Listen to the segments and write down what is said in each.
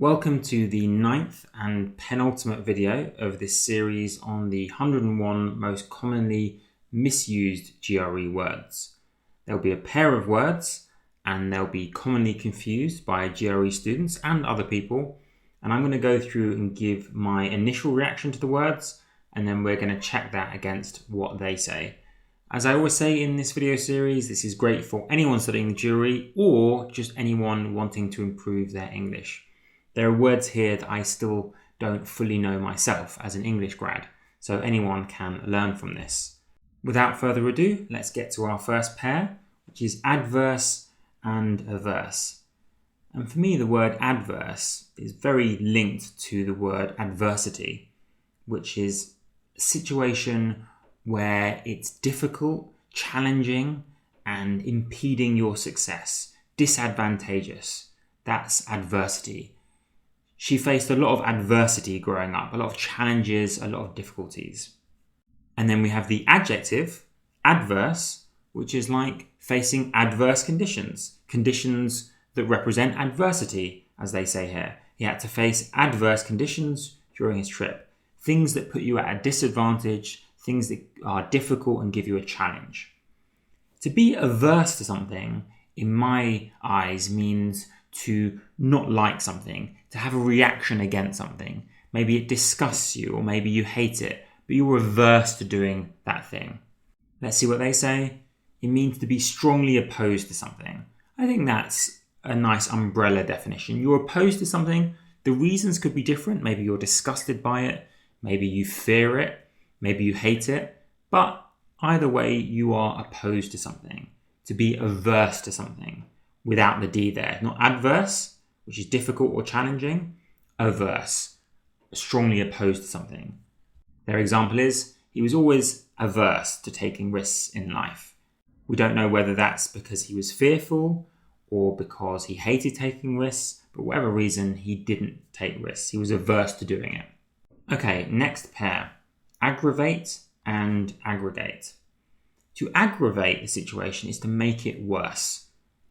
Welcome to the 9th and penultimate video of this series on the 101 most commonly misused GRE words. There'll be a pair of words and they'll be commonly confused by GRE students and other people. And I'm going to go through and give my initial reaction to the words, and then we're going to check that against what they say. As I always say in this video series, this is great for anyone studying the GRE or just anyone wanting to improve their English. There are words here that I still don't fully know myself as an English grad, so anyone can learn from this. Without further ado, let's get to our first pair, which is adverse and averse. And for me, the word adverse is very linked to the word adversity, which is a situation where it's difficult, challenging, and impeding your success, disadvantageous. That's adversity. She faced a lot of adversity growing up, a lot of challenges, a lot of difficulties. And then we have the adjective, adverse, which is like facing adverse conditions, conditions that represent adversity, as they say here. He had to face adverse conditions during his trip, things that put you at a disadvantage, things that are difficult and give you a challenge. To be averse to something, in my eyes, means to not like something, to have a reaction against something. Maybe it disgusts you, or maybe you hate it, but you're averse to doing that thing. Let's see what they say. It means to be strongly opposed to something. I think that's a nice umbrella definition. You're opposed to something. The reasons could be different. Maybe you're disgusted by it. Maybe you fear it. Maybe you hate it. But either way, you are opposed to something. To be averse to something. Without the D there. Not adverse, which is difficult or challenging. Averse, strongly opposed to something. Their example is, he was always averse to taking risks in life. We don't know whether that's because he was fearful or because he hated taking risks, but whatever reason, he didn't take risks. He was averse to doing it. Okay, next pair. Aggravate and aggregate. To aggravate the situation is to make it worse.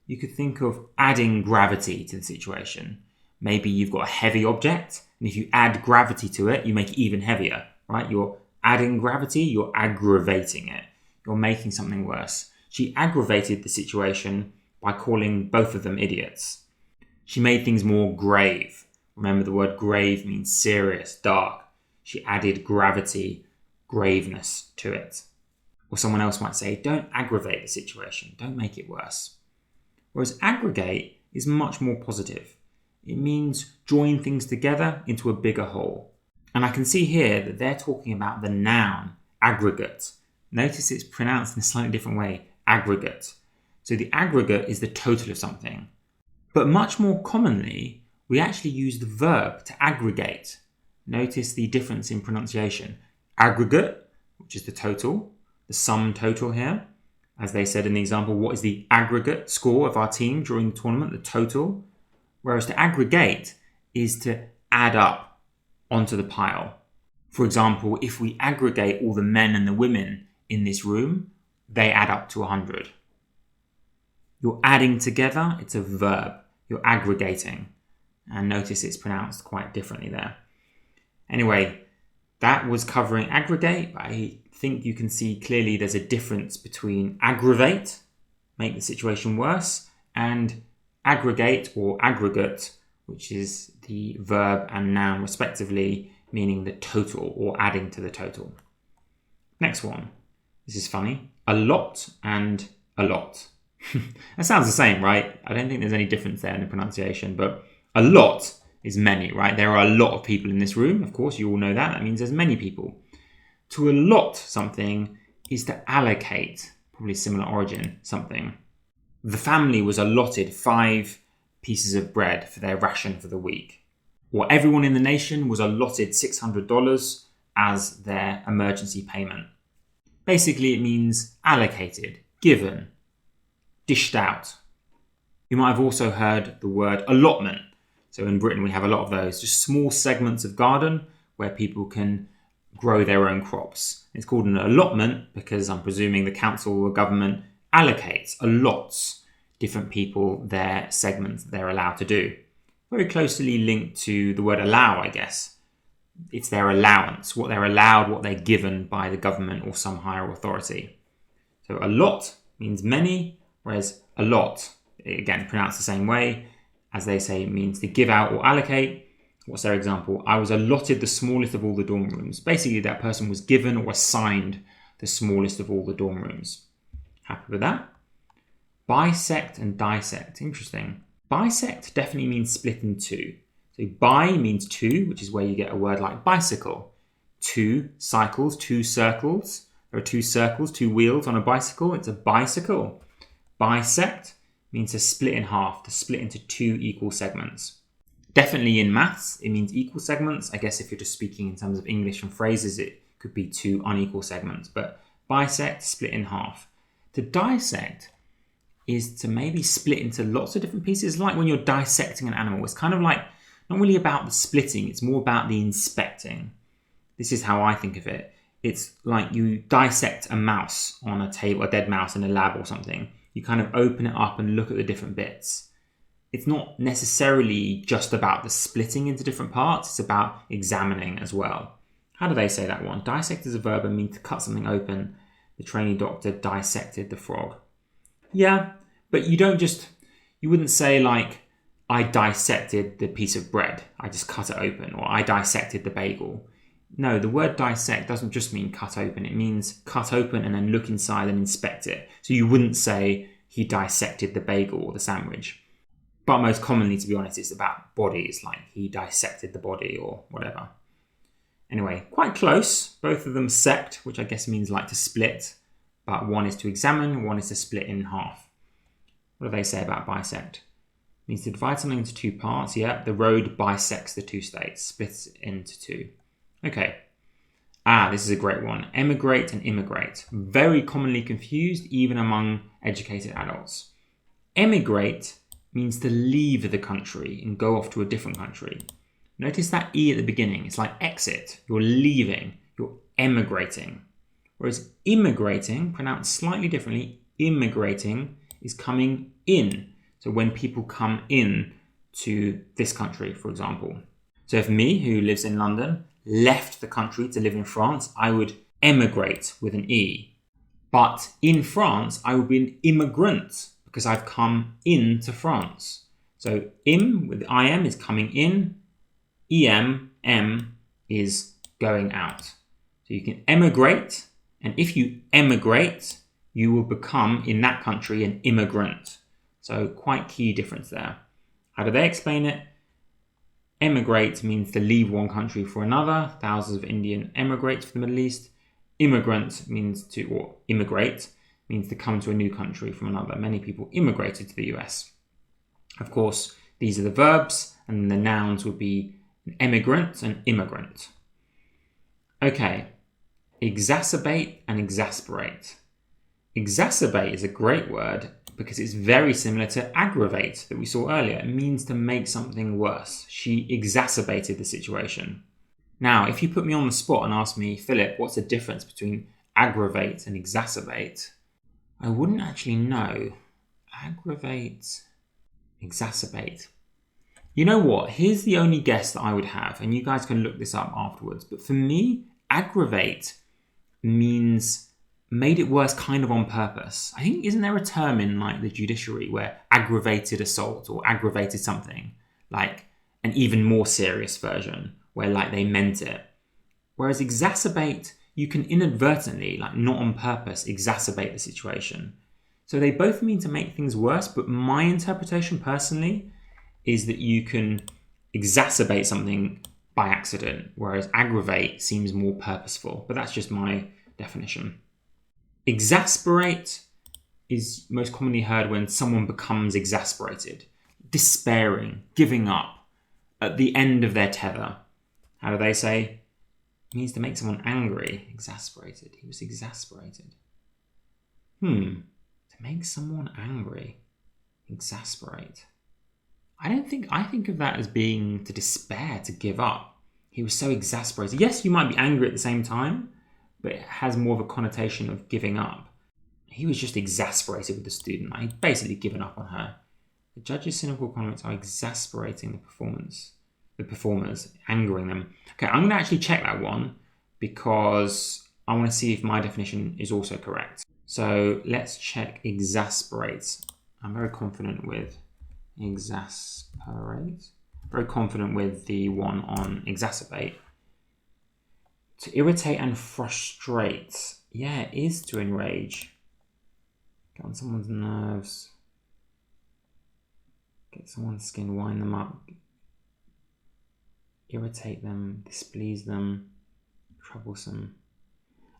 You could think of adding gravity to the situation. Maybe you've got a heavy object, and if you add gravity to it, you make it even heavier, right? You're adding gravity, you're aggravating it. You're making something worse. She aggravated the situation by calling both of them idiots. She made things more grave. Remember, the word grave means serious, dark. She added gravity, graveness to it. Or someone else might say, don't aggravate the situation. Don't make it worse. Whereas aggregate is much more positive. It means join things together into a bigger whole. And I can see here that they're talking about the noun, aggregate. Notice it's pronounced in a slightly different way, aggregate. So the aggregate is the total of something. But much more commonly, we actually use the verb to aggregate. Notice the difference in pronunciation. Aggregate, which is the total, the sum total here. As they said in the example, what is the aggregate score of our team during the tournament, the total? Whereas to aggregate is to add up onto the pile. For example, if we aggregate all the men and the women in this room, they add up to 100. You're adding together, it's a verb. You're aggregating. And notice it's pronounced quite differently there. Anyway, that was covering aggregate. I think you can see clearly there's a difference between aggravate, make the situation worse, and aggregate or aggregate, which is the verb and noun respectively, meaning the total or adding to the total. Next one. This is funny. Allot and allot. That sounds the same, right? I don't think there's any difference there in the pronunciation, but allot is many, right? There are a lot of people in this room. Of course, you all know that. That means there's many people. To allot something is to allocate, probably similar origin, something. The family was allotted 5 pieces of bread for their ration for the week. Or everyone in the nation was allotted $600 as their emergency payment. Basically, it means allocated, given, dished out. You might have also heard the word allotment. So in Britain, we have a lot of those, just small segments of garden where people can grow their own crops. It's called an allotment because I'm presuming the council or government allocates, allots different people their segments they're allowed to do. very closely linked to the word allow, I guess. It's their allowance, what they're allowed, what they're given by the government or some higher authority. So allot means many, whereas allot, again, pronounced the same way, as they say, means to give out or allocate. What's their example? I was allotted the smallest of all the dorm rooms. Basically, that person was given or assigned the smallest of all the dorm rooms. Happy with that? Bisect and dissect. Interesting. Bisect definitely means split in two. So bi means two, which is where you get a word like bicycle. Two cycles, two circles. There are two circles, two wheels on a bicycle. It's a bicycle. Bisect means to split in half, to split into two equal segments. Definitely in maths, it means equal segments. I guess if you're just speaking in terms of English and phrases, it could be two unequal segments. But bisect, split in half. To dissect is to maybe split into lots of different pieces. Like when you're dissecting an animal, it's kind of like not really about the splitting, it's more about the inspecting. This is how I think of it. It's like you dissect a mouse on a table, a dead mouse in a lab or something. You kind of open it up and look at the different bits. It's not necessarily just about the splitting into different parts, it's about examining as well. How do they say that one? Dissect is a verb and means to cut something open. The trainee doctor dissected the frog. Yeah, but you wouldn't say like, I dissected the piece of bread. I just cut it open. Or I dissected the bagel. No, the word dissect doesn't just mean cut open. It means cut open and then look inside and inspect it. So you wouldn't say he dissected the bagel or the sandwich. But most commonly, to be honest, it's about bodies, like he dissected the body or whatever. Anyway, quite close. Both of them sect, which I guess means like to split. But one is to examine, one is to split in half. What do they say about bisect? It means to divide something into two parts. Yeah, the road bisects the two states, splits into two. Okay. This is a great one. Emigrate and immigrate. Very commonly confused, even among educated adults. Emigrate means to leave the country and go off to a different country. Notice that E at the beginning. It's like exit. You're leaving. You're emigrating. Whereas immigrating, pronounced slightly differently, immigrating is coming in. So when people come in to this country, for example. So if me, who lives in London, left the country to live in France, I would emigrate with an E. But in France, I would be an immigrant because I've come into France. So im with im is coming in, em is going out. So you can emigrate, and if you emigrate, you will become, in that country, an immigrant. So quite key difference there. How do they explain it? Emigrate means to leave one country for another. Thousands of Indian emigrate to the Middle East. Immigrant means to, or immigrate, means to come to a new country from another. Many people immigrated to the US. Of course, these are the verbs, and the nouns would be an emigrant and immigrant. Okay, exacerbate and exasperate. Exacerbate is a great word because it's very similar to aggravate that we saw earlier. It means to make something worse. She exacerbated the situation. Now, if you put me on the spot and ask me, Philip, what's the difference between aggravate and exacerbate? I wouldn't actually know. Aggravate, exacerbate. You know what? Here's the only guess that I would have, and you guys can look this up afterwards. But for me, aggravate means made it worse kind of on purpose. I think, isn't there a term in like the judiciary where aggravated assault or aggravated something, like an even more serious version where like they meant it? Whereas exacerbate, you can inadvertently, like not on purpose, exacerbate the situation. So they both mean to make things worse, but my interpretation personally is that you can exacerbate something by accident, whereas aggravate seems more purposeful. But that's just my definition. Exasperate is most commonly heard when someone becomes exasperated, despairing, giving up, at the end of their tether. How do they say? It means to make someone angry, exasperated. He was exasperated. To make someone angry, exasperate. I think of that as being to despair, to give up. He was so exasperated. Yes, you might be angry at the same time, but it has more of a connotation of giving up. He was just exasperated with the student. He'd basically given up on her. The judges' cynical comments are exasperating the performers, angering them. Okay, I'm going to actually check that one because I want to see if my definition is also correct. So let's check exasperate. I'm very confident with exasperate. Very confident with the one on exacerbate. To irritate and frustrate. Yeah, it is to enrage. Get on someone's nerves. Get someone's skin, wind them up. Irritate them, displease them, troublesome.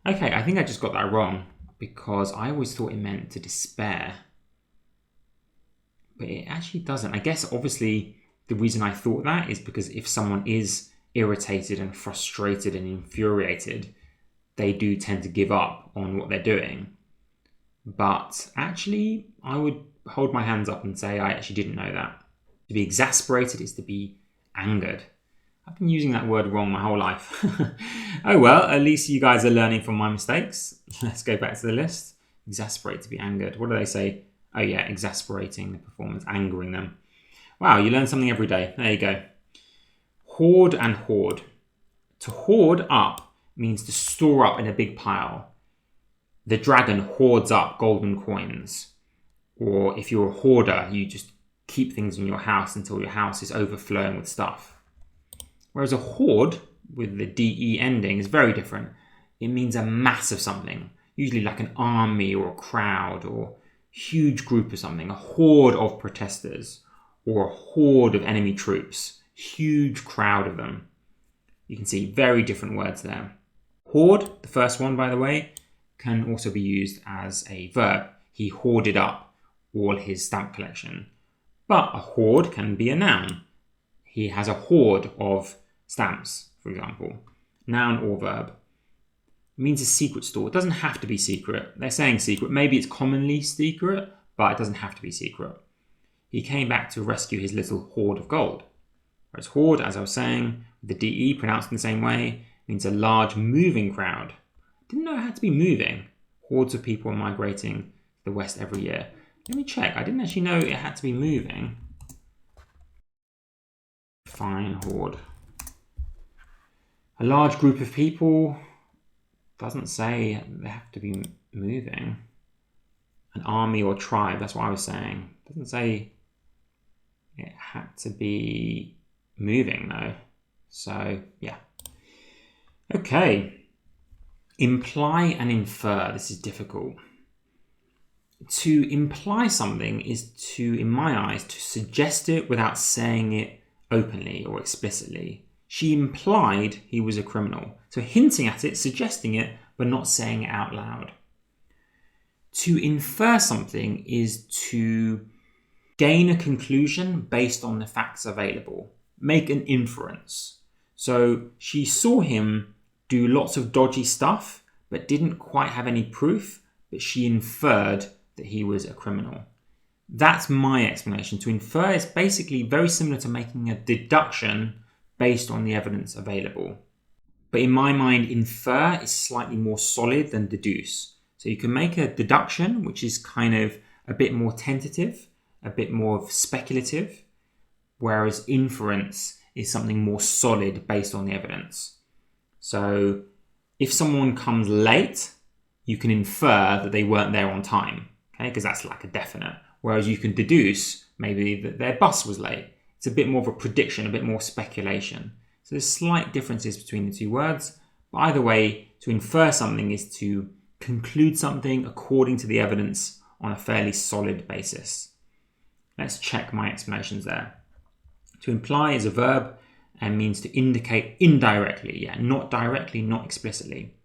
Okay, I think I just got that wrong because I always thought it meant to despair. But it actually doesn't. I guess obviously the reason I thought that is because if someone is irritated and frustrated and infuriated, they do tend to give up on what they're doing. But actually, I would hold my hands up and say I actually didn't know that. To be exasperated is to be angered. I've been using that word wrong my whole life. Oh well, at least you guys are learning from my mistakes. Let's go back to the list. Exasperate, to be angered. What do they say? Oh yeah, exasperating the performance, angering them. Wow, you learn something every day. There you go. Horde and hoard. To hoard up means to store up in a big pile. The dragon hoards up golden coins. Or if you're a hoarder, you just keep things in your house until your house is overflowing with stuff. Whereas a horde, with the DE ending, is very different. It means a mass of something, usually like an army or a crowd or huge group of something, a horde of protesters or a horde of enemy troops, huge crowd of them. You can see very different words there. Horde, the first one by the way, can also be used as a verb. He hoarded up all his stamp collection. But a hoard can be a noun. He has a hoard of stamps, for example. Noun or verb. It means a secret store. It doesn't have to be secret. They're saying secret. Maybe it's commonly secret, but it doesn't have to be secret. He came back to rescue his little hoard of gold. Whereas horde, as I was saying, the DE pronounced in the same way, means a large moving crowd. Didn't know it had to be moving. Hordes of people are migrating to the west every year. Let me check. I didn't actually know it had to be moving. Fine, horde. A large group of people doesn't say they have to be moving. An army or tribe, that's what I was saying. Doesn't say it had to be moving though. So yeah. Okay. Imply and infer. This is difficult. To imply something is to, in my eyes, to suggest it without saying it openly or explicitly. She implied he was a criminal. So hinting at it, suggesting it, but not saying it out loud. To infer something is to gain a conclusion based on the facts available. Make an inference. So she saw him do lots of dodgy stuff, but didn't quite have any proof, but she inferred that he was a criminal. That's my explanation. To infer is basically very similar to making a deduction based on the evidence available. But in my mind, infer is slightly more solid than deduce. So you can make a deduction, which is kind of a bit more tentative, a bit more speculative, whereas inference is something more solid based on the evidence. So if someone comes late, you can infer that they weren't there on time, okay? Because that's like a definite. Whereas you can deduce maybe that their bus was late. It's a bit more of a prediction, a bit more speculation. So there's slight differences between the two words. But either way, to infer something is to conclude something according to the evidence on a fairly solid basis. Let's check my explanations there. To imply is a verb and means to indicate indirectly, not directly, not explicitly.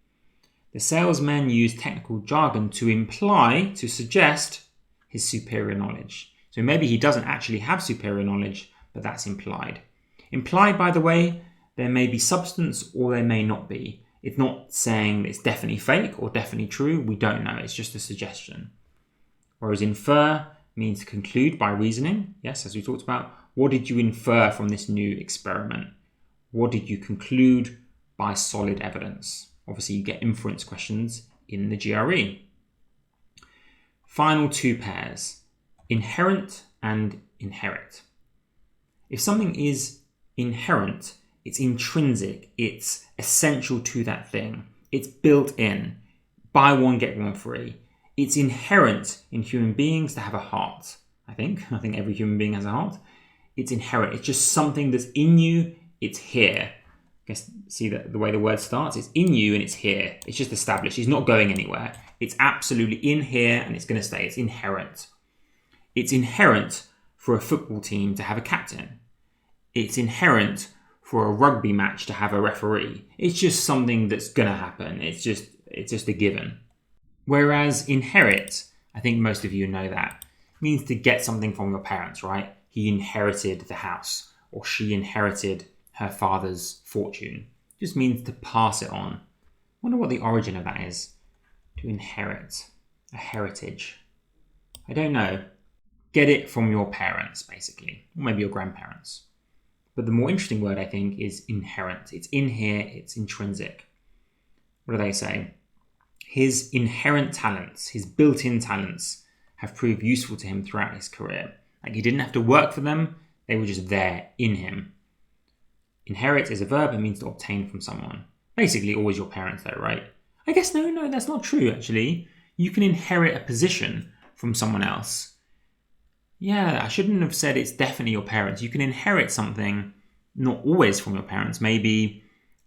The salesman used technical jargon to imply, to suggest his superior knowledge. So maybe he doesn't actually have superior knowledge, but that's implied. Implied, by the way, there may be substance or there may not be. It's not saying it's definitely fake or definitely true. We don't know. It's just a suggestion. Whereas infer means to conclude by reasoning. Yes, as we talked about. What did you infer from this new experiment? What did you conclude by solid evidence? Obviously, you get inference questions in the GRE. Final two pairs. Inherent and inherit. If something is inherent, it's intrinsic, it's essential to that thing, it's built in. Buy one, get one free. It's inherent in human beings to have a heart. I think every human being has a heart. It's inherent. It's just something that's in you. It's here. I guess see that the way the word starts. It's in you and it's here. It's just established. It's not going anywhere. It's absolutely in here and it's going to stay. It's inherent. It's inherent for a football team to have a captain. It's inherent for a rugby match to have a referee. It's just something that's going to happen. It's just a given. Whereas inherit, I think most of you know that, means to get something from your parents, right? He inherited the house, or she inherited her father's fortune. It just means to pass it on. I wonder what the origin of that is. To inherit, a heritage. I don't know. Get it from your parents, basically, or maybe your grandparents. But the more interesting word, I think, is inherent. It's in here, it's intrinsic. What do they say? His inherent talents, his built-in talents, have proved useful to him throughout his career. Like he didn't have to work for them, they were just there in him. Inherit is a verb and means to obtain from someone. Basically, always your parents though, right? I guess no, that's not true actually. You can inherit a position from someone else. Yeah, I shouldn't have said it's definitely your parents. You can inherit something, not always from your parents. Maybe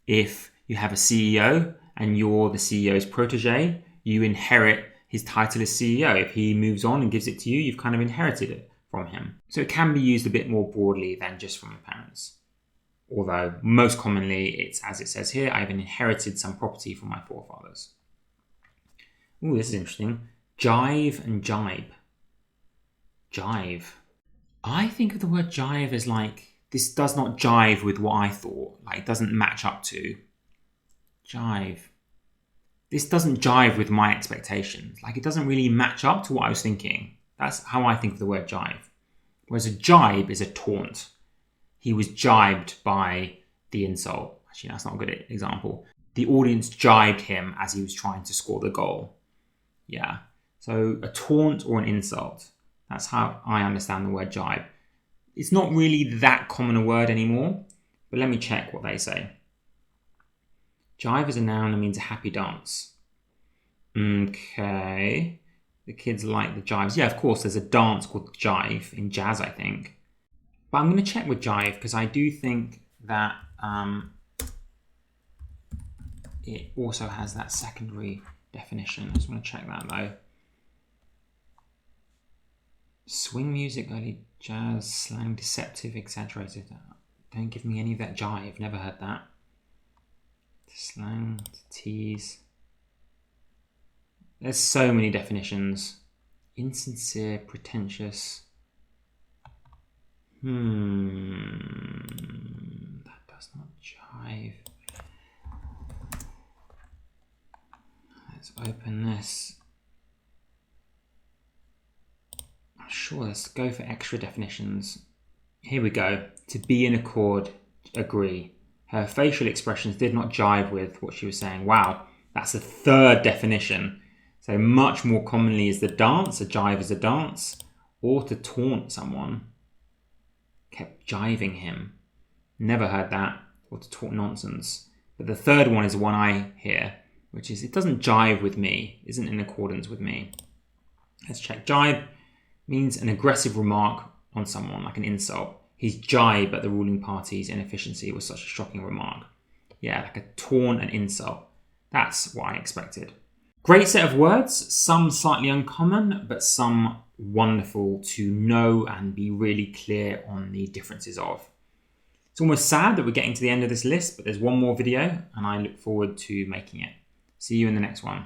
if you have a CEO and you're the CEO's protege, you inherit his title as CEO. If he moves on and gives it to you, you've kind of inherited it from him. So it can be used a bit more broadly than just from your parents. Although most commonly it's, as it says here, I've inherited some property from my forefathers. Ooh, this is interesting. Jive and Jibe. Jive. I think of the word jive as like, this does not jive with what I thought. Like it doesn't match up to. Jive. This doesn't jive with my expectations. Like it doesn't really match up to what I was thinking. That's how I think of the word jive. Whereas a jibe is a taunt. He was jibed by the insult. Actually, that's not a good example. The audience jibed him as he was trying to score the goal. Yeah. So a taunt or an insult. That's how I understand the word jibe. It's not really that common a word anymore, but let me check what they say. Jive is a noun and means a happy dance. Okay. The kids like the jives. Yeah, of course, there's a dance called jive in jazz, I think. But I'm going to check with jive because I do think that it also has that secondary definition. I just want to check that though. Swing music, early jazz, slang, deceptive, exaggerated. Don't give me any of that jive. Never heard that. Slang, tease. There's so many definitions. Insincere, pretentious. That does not jive. Let's open this. Sure, let's go for extra definitions. Here we go. To be in accord, agree. Her facial expressions did not jive with what she was saying. Wow, that's the third definition. So much more commonly is the dance, a jive is a dance, or to taunt someone. Kept jiving him. Never heard that, or to talk nonsense. But the third one is one I hear, which is it doesn't jive with me, isn't in accordance with me. Let's check. Jibe means an aggressive remark on someone, like an insult. His jibe at the ruling party's inefficiency was such a shocking remark. Yeah, like a taunt and insult. That's what I expected. Great set of words, some slightly uncommon, but some wonderful to know and be really clear on the differences of. It's almost sad that we're getting to the end of this list, but there's one more video and I look forward to making it. See you in the next one.